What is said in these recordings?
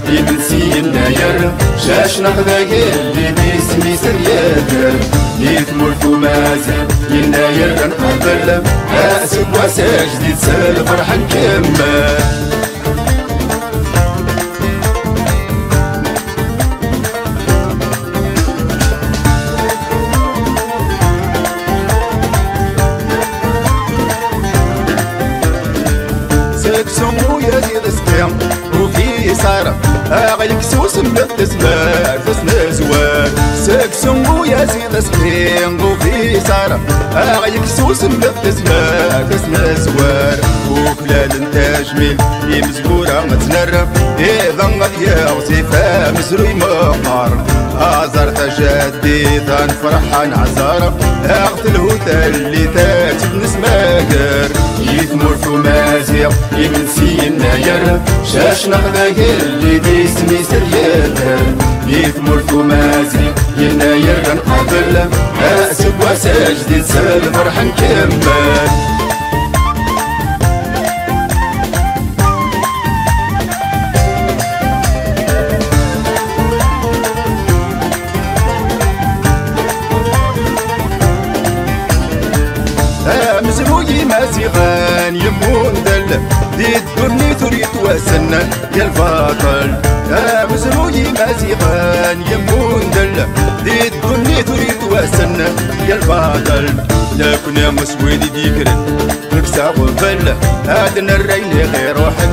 يمنسي يناير شاش نخذاك اللي باسمي سريادر يثمر مازال يناير نقبل حاسب وساجد يتسال فرح نكمل سمو يزيد سقيم وفي صار غيك سوس من التسمار فسنا زوار سك سمو يزيد سقيم وفي صار غيك سوس من التسمار فسنا زوار وفلان تجميل يمزقورة متنرف إذا غيا وصفة مزروي مقار أزار تجديد نفرح نعزار أغتل هوتا اللي تاتي نسماكر يثمر في مازيغ يمنسي يناير شاش نخذاك اللي باسمي سريادر يثمر في مازيغ يناير نقبل أسب وساجد يتسال فرح نكمل مزروي مازيغان يمون دل دي الدنيا تريد وسن يا البطل مزروي مازيغان يمون دل دي الدنيا تريد وسن يا البطل لكن يا مسويد ديكرن نكسا وبل هادنا الرين غير روحك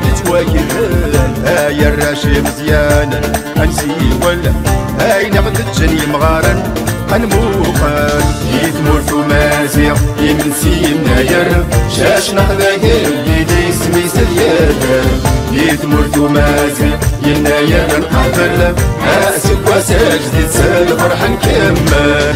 نتوايل يا الراشي مزيانا انسي ولا هاي نغد الجني مغارن هنموقن يثمر في مازيغ يمنسي يناير شاش نخذاك اللي اسمي سريادر يثمر في مازيغ يناير نقبل اسب وساجد يتسال فرح نكمل